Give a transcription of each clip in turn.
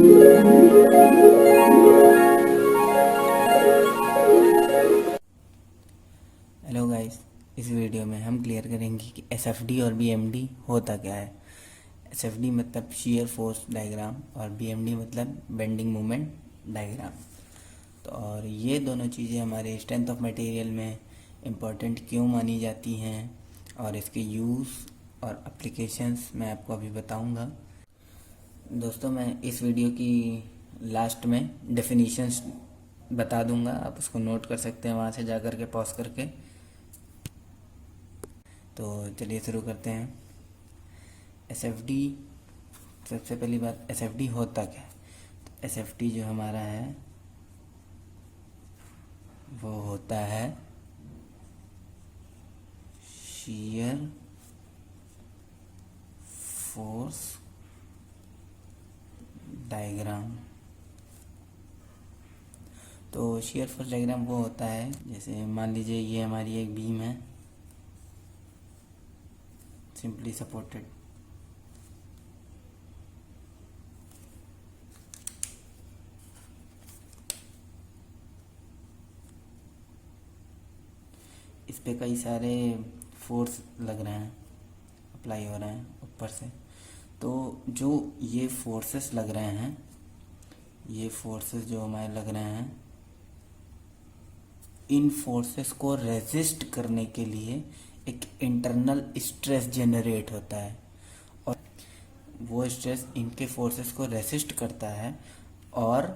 Hello guys, इस video में हम क्लियर करेंगे कि एसएफडी और बीएमडी होता क्या है। एसएफडी मतलब शियर फोर्स डायग्राम और बीएमडी मतलब बेंडिंग मोमेंट डायग्राम। तो और ये दोनों चीज़ें हमारे स्ट्रेंथ ऑफ मटेरियल में इम्पोर्टेंट क्यों मानी जाती हैं और इसके यूज़ और एप्लीकेशंस मैं आपको अभी बताऊंगा। दोस्तों, मैं इस वीडियो की लास्ट में डेफिनीशंस बता दूंगा, आप उसको नोट कर सकते हैं वहाँ से जा कर के पॉज करके। तो चलिए शुरू करते हैं। एसएफडी, सबसे पहली बात, एसएफडी होता क्या है। तो एसएफडी जो हमारा है वो होता है शियर फोर्स डायग्राम। तो शियर फोर्स डायग्राम वो होता है, जैसे मान लीजिए ये हमारी एक बीम है, सिंपली सपोर्टेड। इस पे कई सारे फोर्स लग रहे हैं, अप्लाई हो रहे हैं ऊपर से। तो जो ये फोर्सेस लग रहे हैं, ये फोर्सेस जो हमारे लग रहे हैं, इन फोर्सेस को रेजिस्ट करने के लिए एक इंटरनल स्ट्रेस जनरेट होता है और वो स्ट्रेस इनके फोर्सेस को रेसिस्ट करता है। और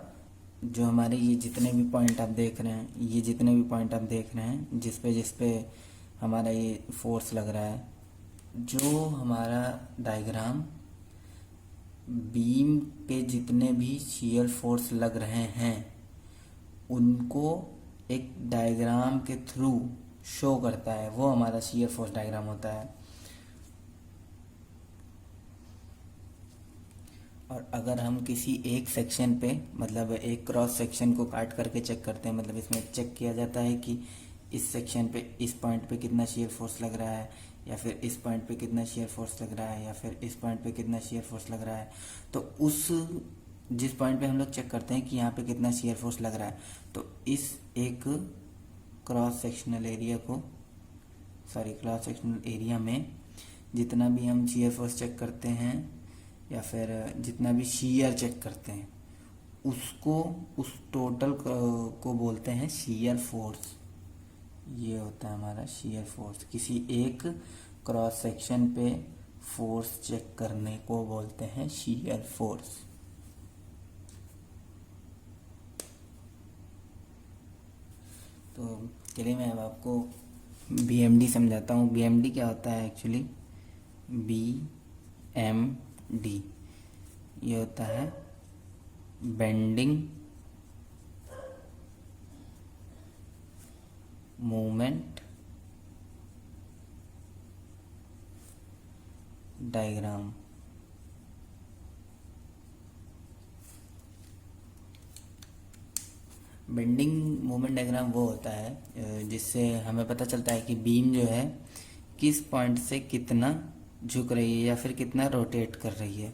जो हमारे ये जितने भी पॉइंट आप देख रहे हैं, ये जितने भी पॉइंट आप देख रहे हैं जिस पे हमारा ये फोर्स लग रहा है, जो हमारा डायग्राम बीम पे जितने भी शियर फोर्स लग रहे हैं उनको एक डायग्राम के थ्रू शो करता है, वो हमारा शियर फोर्स डायग्राम होता है। और अगर हम किसी एक सेक्शन पे, मतलब एक क्रॉस सेक्शन को काट करके चेक करते हैं, मतलब इसमें चेक किया जाता है कि इस सेक्शन पे इस पॉइंट पे कितना शियर फोर्स लग रहा है, या फिर इस पॉइंट पे कितना शियर फोर्स लग रहा है, या फिर इस पॉइंट पे कितना शियर फोर्स लग रहा है। तो उस जिस पॉइंट पे हम लोग चेक करते हैं कि यहाँ पे कितना शियर फोर्स लग रहा है, तो इस एक क्रॉस सेक्शनल एरिया में जितना भी हम शियर फोर्स चेक करते हैं या फिर जितना भी शियर चेक करते हैं, उसको, उस टोटल को बोलते हैं शियर फोर्स। ये होता है हमारा शियर फोर्स। किसी एक क्रॉस सेक्शन पे फोर्स चेक करने को बोलते हैं शियर फोर्स। तो चलिए मैं अब आपको बीएमडी समझाता हूँ। बीएमडी क्या होता है एक्चुअली। बीएमडी ये होता है bending moment diagram. Bending moment diagram वो होता है जिससे हमें पता चलता है कि बीम जो है किस पॉइंट से कितना झुक रही है या फिर कितना रोटेट कर रही है।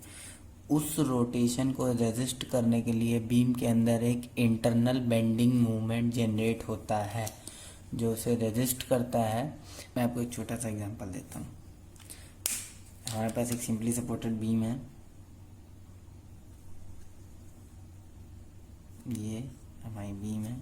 उस रोटेशन को रेजिस्ट करने के लिए बीम के अंदर एक इंटरनल बेंडिंग मूवमेंट जनरेट होता है जो उसे रेजिस्ट करता है। मैं आपको एक छोटा सा एग्जांपल देता हूँ। हमारे पास एक सिंपली सपोर्टेड बीम है, ये हमारी बीम है।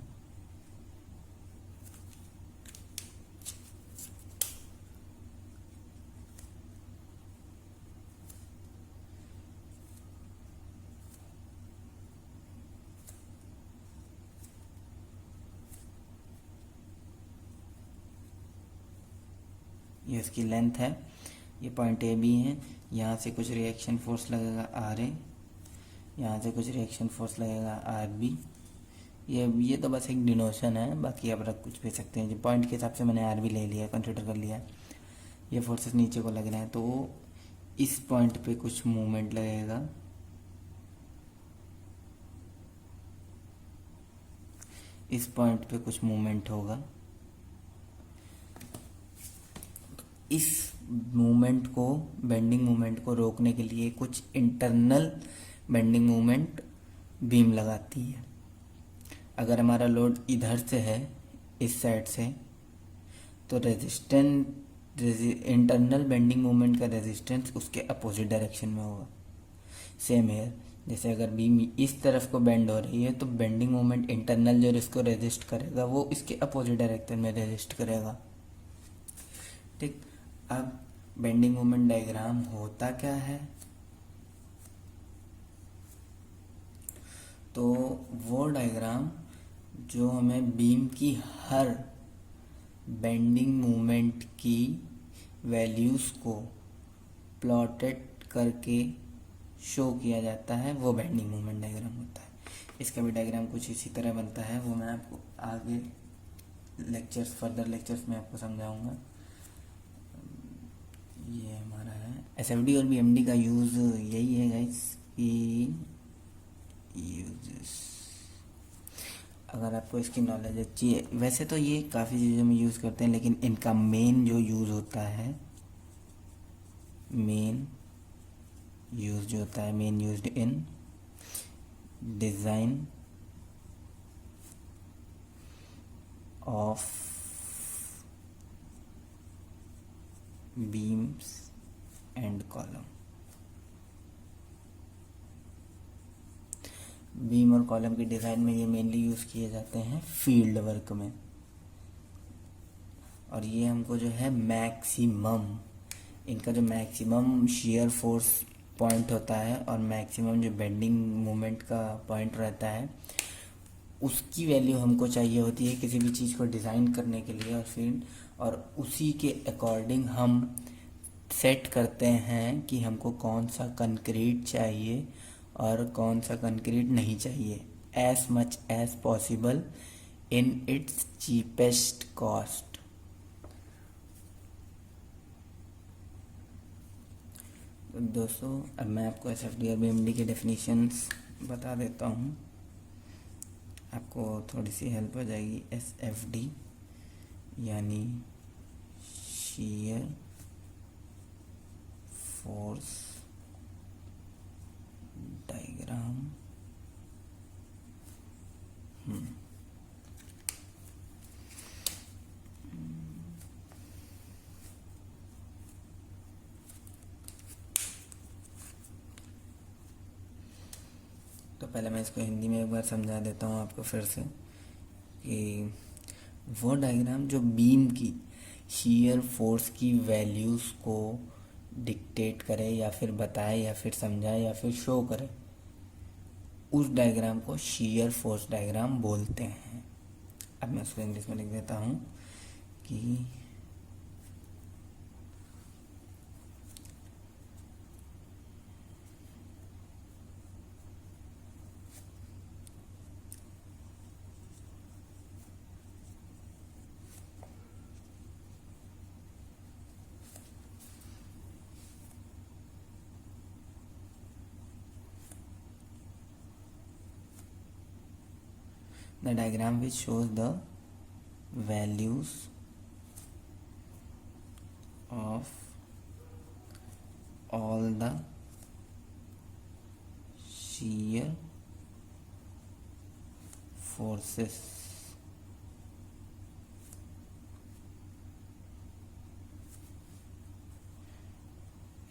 ये उसकी लेंथ है, ये पॉइंट ए बी है। यहाँ से कुछ रिएक्शन फोर्स लगेगा आर ए, यहाँ से कुछ रिएक्शन फोर्स लगेगा आर बी। ये तो बस एक डिनोशन है, बाकी आप रख कुछ भी सकते हैं। जो पॉइंट के हिसाब से मैंने आर बी ले लिया, कंसिडर कर लिया। ये फोर्सेस नीचे को लग रहे हैं, तो इस पॉइंट पे कुछ मूवमेंट लगेगा, इस पॉइंट पे कुछ मूवमेंट होगा। इस मूवमेंट को, बेंडिंग मूवमेंट को रोकने के लिए कुछ इंटरनल बेंडिंग मूवमेंट बीम लगाती है। अगर हमारा लोड इधर से है, इस साइड से, तो इंटरनल बेंडिंग मोमेंट का रेजिस्टेंस उसके अपोजिट डायरेक्शन में होगा। सेम है, जैसे अगर बीम इस तरफ को बेंड हो रही है तो बेंडिंग मोमेंट इंटरनल जो इसको रेजिस्ट करेगा वो इसके अपोजिट डायरेक्शन में रेजिस्ट करेगा। ठीक, अब बेंडिंग मोमेंट डायग्राम होता क्या है? तो वो डायग्राम जो हमें बीम की हर बेंडिंग मोमेंट की वैल्यूज़ को प्लॉटेड करके शो किया जाता है, वो बेंडिंग मोमेंट डायग्राम होता है। इसका भी डायग्राम कुछ इसी तरह बनता है, वो मैं आपको आगे फर्दर लेक्चर्स में आपको समझाऊंगा। ये हमारा है एसएफडी और बीएमडी का यूज़ यही है गाइस कि अगर आपको इसकी नॉलेज अच्छी है, वैसे तो ये काफ़ी चीज़ों में यूज़ करते हैं, लेकिन इनका मेन जो यूज़ होता है, main used in design of beams and column. Beam और कॉलम की डिज़ाइन में ये मेनली यूज़ किए जाते हैं फील्ड वर्क में। और ये हमको जो है मैक्सिमम, इनका जो मैक्सिमम शियर फोर्स पॉइंट होता है और मैक्सिमम जो बेंडिंग मोमेंट का पॉइंट रहता है, उसकी वैल्यू हमको चाहिए होती है किसी भी चीज़ को डिज़ाइन करने के लिए। और उसी के अकॉर्डिंग हम सेट करते हैं कि हमको कौन सा कंक्रीट चाहिए और कौन सा कंक्रीट नहीं चाहिए, as much as possible in its cheapest cost. दोस्तों, अब मैं आपको एसएफडी और बीएमडी के डेफिनेशंस बता देता हूँ, आपको थोड़ी सी हेल्प हो जाएगी। एसएफडी यानी शियर फोर्स डायग्राम। तो पहले मैं इसको हिंदी में एक बार समझा देता हूँ आपको फिर से, कि वो डायग्राम जो बीम की शियर फोर्स की वैल्यूज़ को डिक्टेट करे या फिर बताए या फिर समझाए या फिर शो करे, उस डायग्राम को शियर फोर्स डायग्राम बोलते हैं। अब मैं उसको इंग्लिश में लिख देता हूँ कि the diagram which shows the values of all the shear forces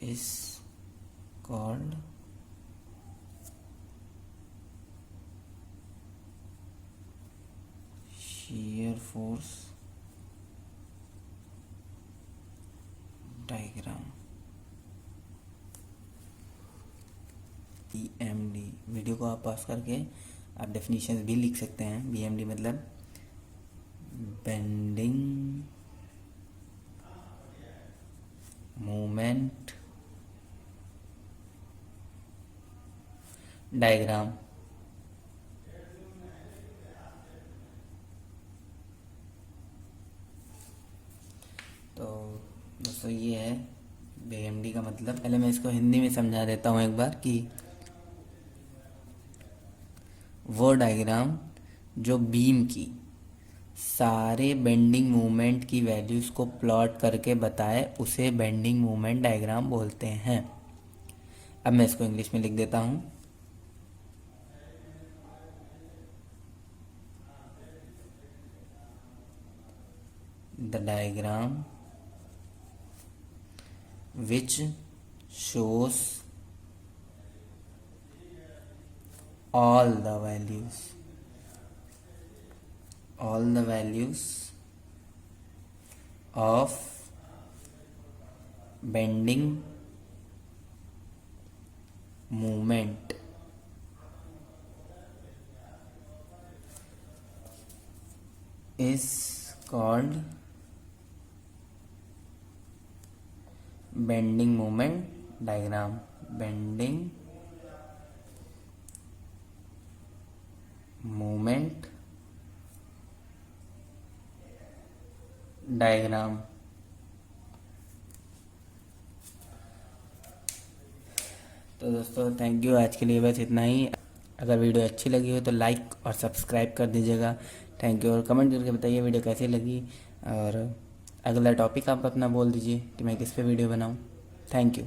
is called shear force diagram, BMD. Video को आप पॉज करके आप डेफिनेशन भी लिख सकते हैं। बीएमडी मतलब बेंडिंग मोमेंट डायग्राम। तो दोस्तों, ये है बीएमडी का मतलब। पहले मैं इसको हिंदी में समझा देता हूँ एक बार, कि वो डायग्राम जो बीम की सारे बेंडिंग मोमेंट की वैल्यूज़ को प्लॉट करके बताए, उसे बेंडिंग मोमेंट डायग्राम बोलते हैं। अब मैं इसको इंग्लिश में लिख देता हूँ the diagram which shows all the values of bending moment is called bending moment diagram. Bending moment diagram. तो दोस्तों थैंक यू, आज के लिए बस इतना ही। अगर वीडियो अच्छी लगी हो तो लाइक और सब्सक्राइब कर दीजिएगा। थैंक यू, और कमेंट करके बताइए वीडियो कैसी लगी, और अगला टॉपिक आप अपना बोल दीजिए कि मैं किस पे वीडियो बनाऊं। Thank you.